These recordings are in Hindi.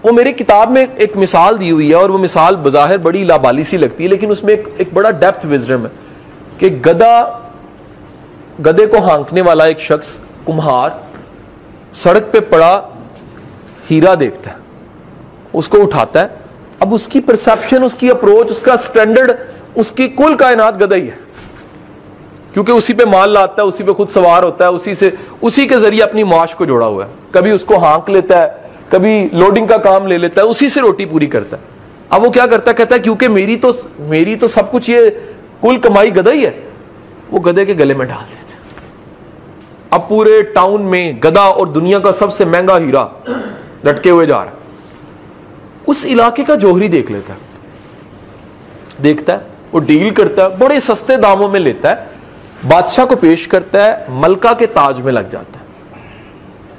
वो मेरी किताब में एक मिसाल दी हुई है, और वो मिसाल बज़ाहिर बड़ी लाबाली सी लगती है, लेकिन उसमें एक बड़ा डेप्थ विजडम है कि गधे को हाँकने वाला एक शख्स, कुम्हार, सड़क पे पड़ा हीरा देखता है, उसको उठाता है। अब उसकी परसेप्शन, उसकी अप्रोच, उसका स्टैंडर्ड, उसकी कुल कायनात गधा ही है, क्योंकि उसी पे माल लाता है, उसी पे खुद सवार होता है, उसी के जरिए अपनी माश को जोड़ा हुआ है। कभी उसको हाँक लेता है, कभी लोडिंग का काम ले लेता है, उसी से रोटी पूरी करता है। अब वो क्या करता है, कहता है क्योंकि मेरी तो सब कुछ, ये कुल कमाई गधा ही है, वो गधे के गले में डाल देते हैं। अब पूरे टाउन में गधा और दुनिया का सबसे महंगा हीरा लटके हुए जा रहा है। उस इलाके का जौहरी देख लेता है, देखता है, वो डील करता है, बड़े सस्ते दामों में लेता है, बादशाह को पेश करता है, मलका के ताज में लग जाता है।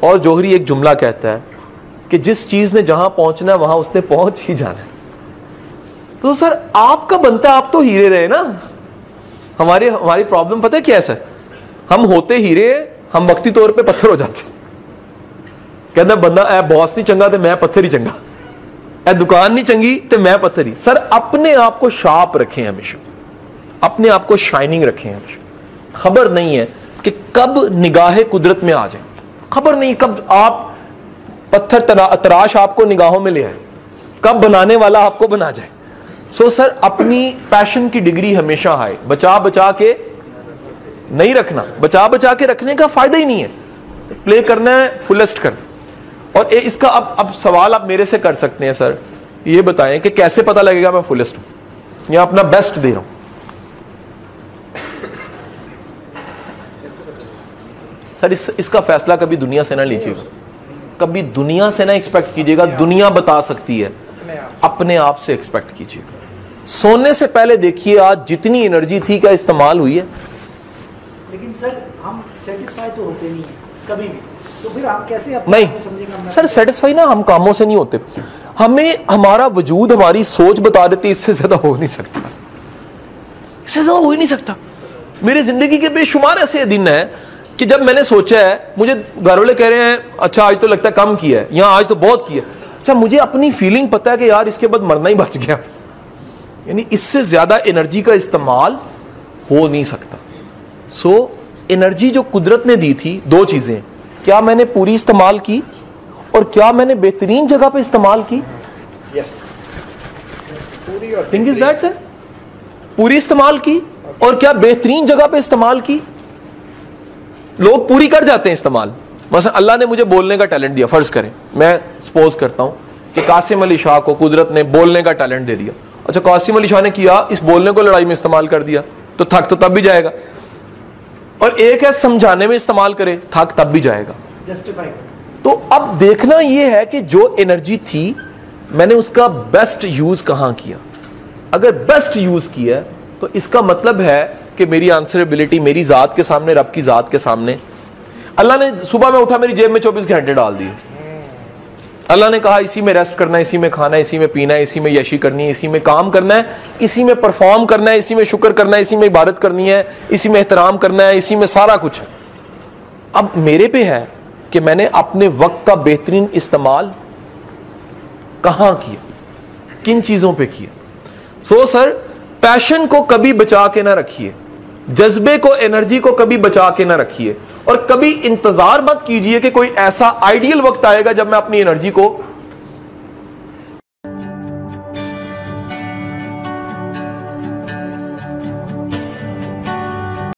और जौहरी एक जुमला कहता है कि जिस चीज ने जहां पहुंचना है वहां उसने पहुंच ही जाना है। तो सर आपका बनता है, आप तो हीरे रहे ना। हमारी प्रॉब्लम पता है क्या है सर, हम होते हीरे, हम वक्ती तौर पे पत्थर हो जाते। कहता बंदा ए बॉस नहीं चंगा तो मैं पत्थर ही चंगा, ए दुकान नहीं चंगी तो मैं पत्थर ही। सर अपने आप को शार्प रखें हमेशा, अपने आप को शाइनिंग रखें हमेशा। खबर नहीं है कि कब निगाहे कुदरत में आ जाए, खबर नहीं कब आप पत्थर तराश आपको निगाहों में ले आए, कब बनाने वाला आपको बना जाए। सो सर अपनी पैशन की डिग्री हमेशा हाई, बचा बचा के नहीं रखना, बचा बचा के रखने का फायदा ही नहीं है। प्ले करना है, फुलेस्ट करना। और इसका अब सवाल आप मेरे से कर सकते हैं, सर ये बताएं कि कैसे पता लगेगा मैं फुलेस्ट हूं या अपना बेस्ट दे रहा हूं। सर इसका फैसला कभी दुनिया से ना लीजिएगा, कभी दुनिया से ना एक्सपेक्ट कीजिएगा, दुनिया बता सकती है, अपने आप से एक्सपेक्ट कीजिएगा। सोने से पहले देखिए आज जितनी एनर्जी थी क्या इस्तेमाल हुई है। लेकिन सर हम सेटिस्फाई तो होते नहीं है कभी भी, तो फिर हम कैसे नहीं सर सेटिस्फाई ना हम कामों से नहीं होते, हमें हमारा वजूद, हमारी सोच बता देती इससे ज्यादा हो नहीं सकता, इससे ज्यादा हो ही नहीं सकता। मेरी जिंदगी के बेशुमार ऐसे दिन है कि जब मैंने सोचा है, मुझे घर वाले कह रहे हैं अच्छा आज तो लगता है कम किया है, यहाँ आज तो बहुत किया। अच्छा मुझे अपनी फीलिंग पता है कि यार इसके बाद मरना ही बच गया, यानी इससे ज्यादा एनर्जी का इस्तेमाल हो नहीं सकता। सो एनर्जी जो कुदरत ने दी थी, दो चीजें, क्या मैंने पूरी इस्तेमाल की और क्या मैंने बेहतरीन जगह पे इस्तेमाल की। Yes think is that sir, पूरी इस्तेमाल की और क्या बेहतरीन जगह पे इस्तेमाल की। लोग पूरी कर जाते हैं इस्तेमाल, मतलब अल्लाह ने मुझे बोलने का टैलेंट दिया, फर्ज करें मैं सपोज करता हूं कि कासिम अली शाह को कुदरत ने बोलने का टैलेंट दे दिया। अच्छा कासिम अली शाह ने किया, इस बोलने को लड़ाई में इस्तेमाल कर दिया तो थक तो तब भी जाएगा, और एक है समझाने में इस्तेमाल करे, थक तब भी जाएगा, जस्टिफाई। तो अब देखना यह है कि जो एनर्जी थी मैंने उसका बेस्ट यूज कहां किया। अगर बेस्ट यूज किया तो इसका मतलब है कि मेरी आंसरेबिलिटी मेरी जात के सामने, रब की जात के सामने। अल्लाह ने सुबह में उठा मेरी जेब में 24 घंटे डाल दिए, अल्लाह ने कहा इसी में रेस्ट करना है, इसी में खाना है, इसी में पीना है, इसी में यशी करनी है, इसी में काम करना है, इसी में परफॉर्म करना है, इसी में शुक्र करना है, इसी में इबादत करनी है, इसी में एहतराम करना है, इसी में सारा कुछ है। अब मेरे पे है कि मैंने अपने वक्त का बेहतरीन इस्तेमाल कहां किया, किन चीजों पे किया। सो सर पैशन को कभी बचा के ना रखिए, जज्बे को, एनर्जी को कभी बचा के ना रखिए, और कभी इंतजार मत कीजिए कि कोई ऐसा आइडियल वक्त आएगा जब मैं अपनी एनर्जी को